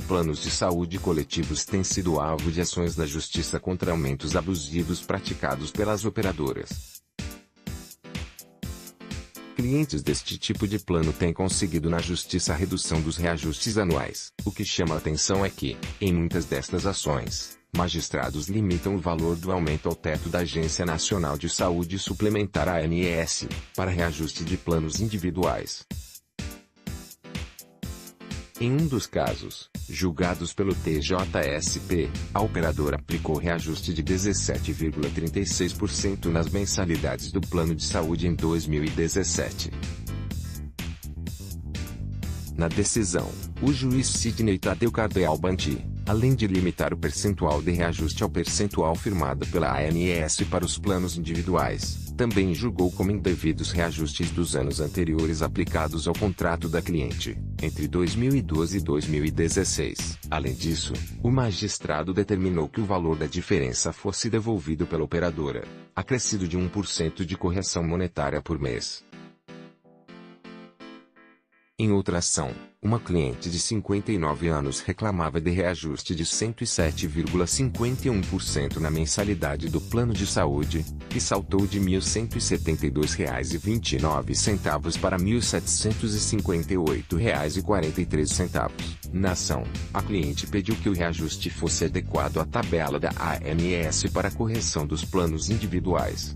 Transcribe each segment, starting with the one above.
planos de saúde coletivos têm sido alvo de ações da Justiça contra aumentos abusivos praticados pelas operadoras. Clientes deste tipo de plano têm conseguido na Justiça a redução dos reajustes anuais. O que chama a atenção é que, em muitas destas ações, magistrados limitam o valor do aumento ao teto da Agência Nacional de Saúde Suplementar ANS, para reajuste de planos individuais. Em um dos casos, julgados pelo TJSP, a operadora aplicou reajuste de 17,36% nas mensalidades do plano de saúde em 2017. Na decisão, o juiz Sidney Tadeu Cardeal Banti, além de limitar o percentual de reajuste ao percentual firmado pela ANS para os planos individuais, também julgou como indevidos reajustes dos anos anteriores aplicados ao contrato da cliente, entre 2012 e 2016. Além disso, o magistrado determinou que o valor da diferença fosse devolvido pela operadora, acrescido de 1% de correção monetária por mês. Em outra ação, uma cliente de 59 anos reclamava de reajuste de 107,51% na mensalidade do plano de saúde, que saltou de R$ 1.172,29 para R$ 1.758,43. Na ação, a cliente pediu que o reajuste fosse adequado à tabela da ANS para a correção dos planos individuais.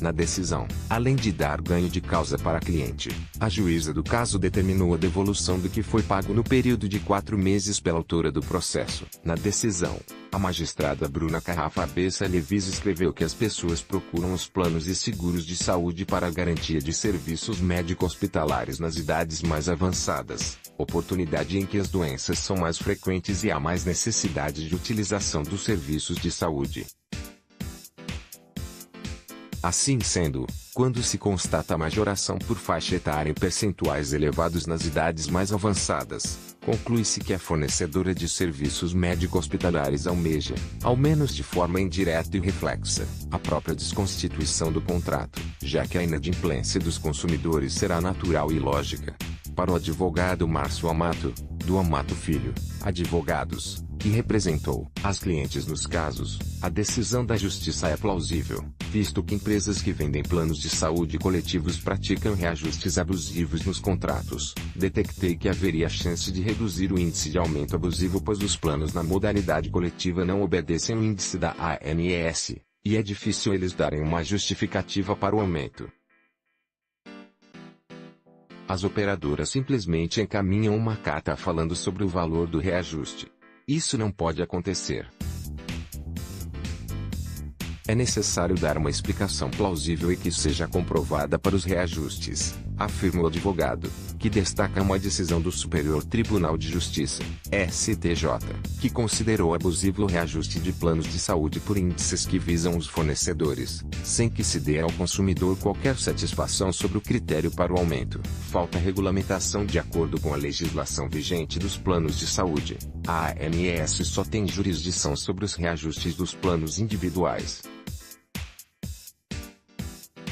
Na decisão, além de dar ganho de causa para a cliente, a juíza do caso determinou a devolução do que foi pago no período de 4 meses pela autora do processo. Na decisão, a magistrada Bruna Carrafa Bessa Levis escreveu que as pessoas procuram os planos e seguros de saúde para a garantia de serviços médico-hospitalares nas idades mais avançadas, oportunidade em que as doenças são mais frequentes e há mais necessidade de utilização dos serviços de saúde. Assim sendo, quando se constata a majoração por faixa etária em percentuais elevados nas idades mais avançadas, conclui-se que a fornecedora de serviços médico-hospitalares almeja, ao menos de forma indireta e reflexa, a própria desconstituição do contrato, já que a inadimplência dos consumidores será natural e lógica. Para o advogado Márcio Amato, do Amato Filho, Advogados, que representou as clientes nos casos, a decisão da justiça é plausível, visto que empresas que vendem planos de saúde coletivos praticam reajustes abusivos nos contratos. Detectei que haveria chance de reduzir o índice de aumento abusivo, pois os planos na modalidade coletiva não obedecem o índice da ANS, e é difícil eles darem uma justificativa para o aumento. As operadoras simplesmente encaminham uma carta falando sobre o valor do reajuste. Isso não pode acontecer. É necessário dar uma explicação plausível e que seja comprovada para os reajustes, afirma o advogado, que destaca uma decisão do Superior Tribunal de Justiça, STJ, que considerou abusivo o reajuste de planos de saúde por índices que visam os fornecedores, sem que se dê ao consumidor qualquer satisfação sobre o critério para o aumento. Falta regulamentação de acordo com a legislação vigente dos planos de saúde. A ANS só tem jurisdição sobre os reajustes dos planos individuais.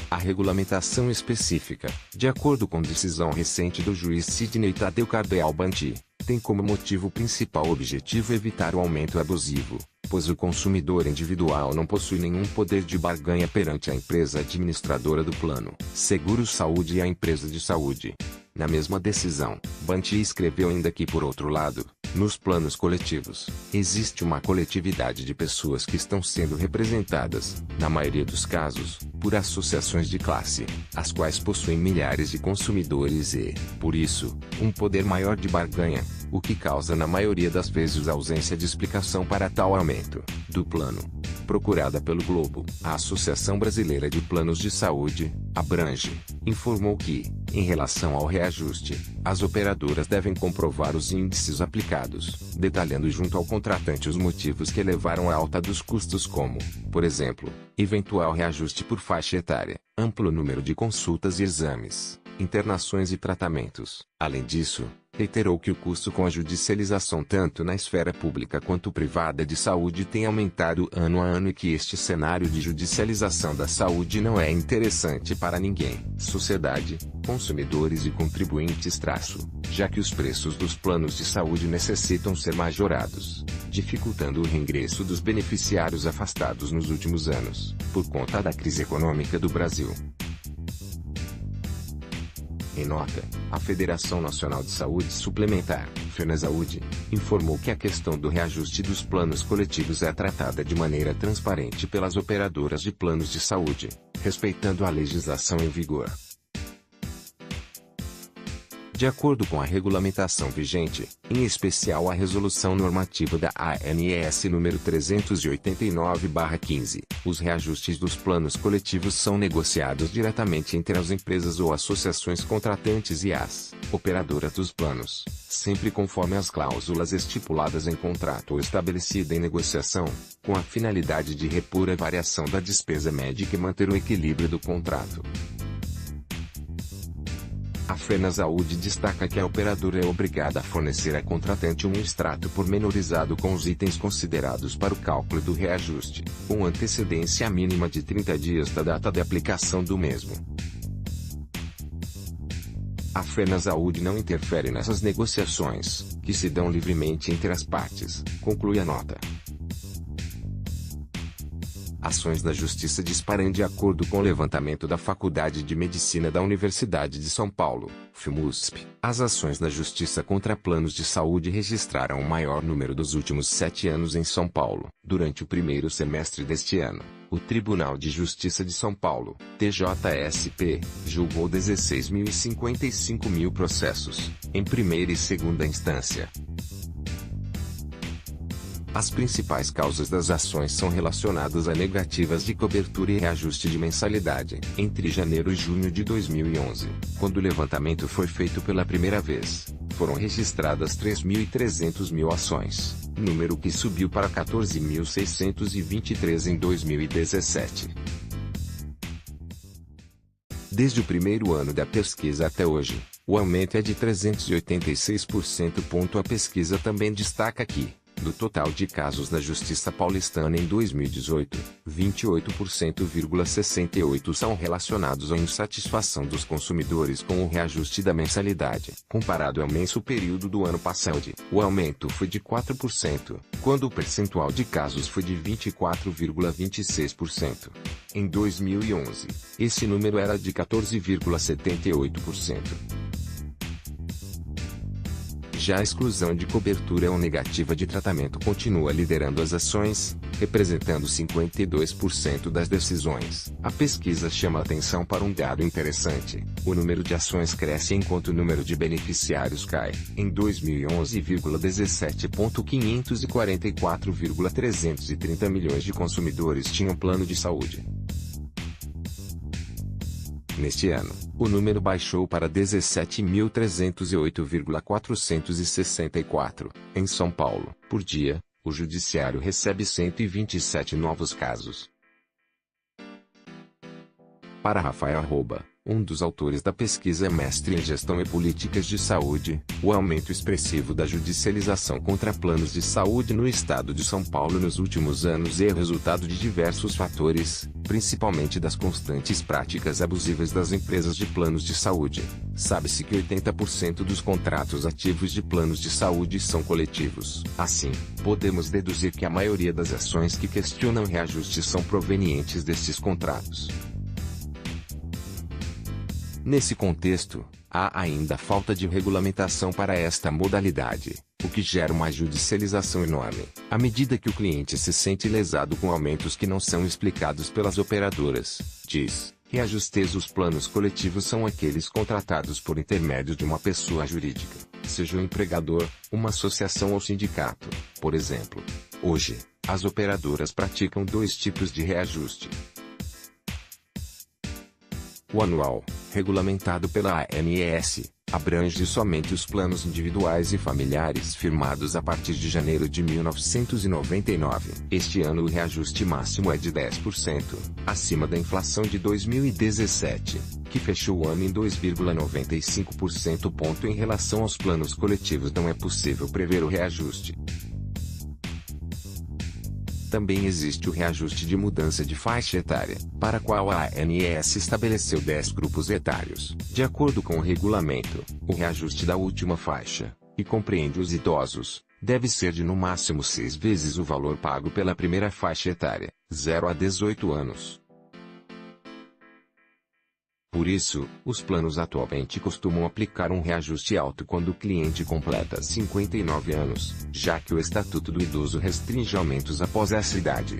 A regulamentação específica, de acordo com decisão recente do juiz Sidney Tadeu Cardeal Banti, tem como motivo principal objetivo evitar o aumento abusivo, pois o consumidor individual não possui nenhum poder de barganha perante a empresa administradora do plano, Seguro Saúde e a empresa de saúde. Na mesma decisão, Banti escreveu ainda que, por outro lado, nos planos coletivos, existe uma coletividade de pessoas que estão sendo representadas, na maioria dos casos, por associações de classe, as quais possuem milhares de consumidores e, por isso, um poder maior de barganha, o que causa na maioria das vezes a ausência de explicação para tal aumento do plano. Procurada pelo Globo, a Associação Brasileira de Planos de Saúde, Abrange, informou que, em relação ao reajuste, as operadoras devem comprovar os índices aplicados, detalhando junto ao contratante os motivos que levaram à alta dos custos como, por exemplo, eventual reajuste por faixa etária, amplo número de consultas e exames, internações e tratamentos. Além disso, reiterou que o custo com a judicialização tanto na esfera pública quanto privada de saúde tem aumentado ano a ano e que este cenário de judicialização da saúde não é interessante para ninguém, sociedade, consumidores e contribuintes já que os preços dos planos de saúde necessitam ser majorados, dificultando o reingresso dos beneficiários afastados nos últimos anos, por conta da crise econômica do Brasil. Em nota, a Federação Nacional de Saúde Suplementar, FENASAúde, informou que a questão do reajuste dos planos coletivos é tratada de maneira transparente pelas operadoras de planos de saúde, respeitando a legislação em vigor. De acordo com a regulamentação vigente, em especial a Resolução Normativa da ANS nº 389/15, os reajustes dos planos coletivos são negociados diretamente entre as empresas ou associações contratantes e as operadoras dos planos, sempre conforme as cláusulas estipuladas em contrato ou estabelecida em negociação, com a finalidade de repor a variação da despesa médica e manter o equilíbrio do contrato. A FENASAúde destaca que a operadora é obrigada a fornecer à contratante um extrato pormenorizado com os itens considerados para o cálculo do reajuste, com antecedência mínima de 30 dias da data de aplicação do mesmo. A FENASAúde não interfere nessas negociações, que se dão livremente entre as partes, conclui a nota. Ações da Justiça disparam de acordo com o levantamento da Faculdade de Medicina da Universidade de São Paulo, FMUSP. As ações da Justiça contra planos de saúde registraram o maior número dos últimos 7 anos em São Paulo. Durante o primeiro semestre deste ano, o Tribunal de Justiça de São Paulo, TJSP, julgou 16.055 processos, em primeira e segunda instância. As principais causas das ações são relacionadas a negativas de cobertura e reajuste de mensalidade, entre janeiro e junho de 2011, quando o levantamento foi feito pela primeira vez. Foram registradas 3.300 ações, número que subiu para 14.623 em 2017. Desde o primeiro ano da pesquisa até hoje, o aumento é de 386%. A pesquisa também destaca que, do total de casos da Justiça paulistana em 2018, 28,68% são relacionados à insatisfação dos consumidores com o reajuste da mensalidade. Comparado ao mesmo período do ano passado, o aumento foi de 4%, quando o percentual de casos foi de 24,26%. Em 2011, esse número era de 14,78%. Já a exclusão de cobertura ou negativa de tratamento continua liderando as ações, representando 52% das decisões. A pesquisa chama a atenção para um dado interessante: o número de ações cresce enquanto o número de beneficiários cai. Em 2011, 17.544,330 milhões de consumidores tinham plano de saúde. Neste ano, o número baixou para 17.308,464. Em São Paulo, por dia, o Judiciário recebe 127 novos casos. Para Rafael Arroba, um dos autores da pesquisa, mestre em Gestão e Políticas de Saúde, o aumento expressivo da judicialização contra planos de saúde no estado de São Paulo nos últimos anos é resultado de diversos fatores, principalmente das constantes práticas abusivas das empresas de planos de saúde. Sabe-se que 80% dos contratos ativos de planos de saúde são coletivos. Assim, podemos deduzir que a maioria das ações que questionam reajustes são provenientes destes contratos. Nesse contexto, há ainda falta de regulamentação para esta modalidade, o que gera uma judicialização enorme, à medida que o cliente se sente lesado com aumentos que não são explicados pelas operadoras, diz. Reajustes. Os planos coletivos são aqueles contratados por intermédio de uma pessoa jurídica, seja o empregador, uma associação ou sindicato, por exemplo. Hoje, as operadoras praticam 2 tipos de reajuste. O anual, regulamentado pela ANS, Abrange somente os planos individuais e familiares firmados a partir de janeiro de 1999. Este ano o reajuste máximo é de 10%, acima da inflação de 2017, que fechou o ano em 2,95%. Em relação aos planos coletivos, não é possível prever o reajuste. Também existe o reajuste de mudança de faixa etária, para a qual a ANS estabeleceu 10 grupos etários. De acordo com o regulamento, o reajuste da última faixa, que compreende os idosos, deve ser de no máximo 6 vezes o valor pago pela primeira faixa etária, 0 a 18 anos. Por isso, os planos atualmente costumam aplicar um reajuste alto quando o cliente completa 59 anos, já que o Estatuto do Idoso restringe aumentos após essa idade.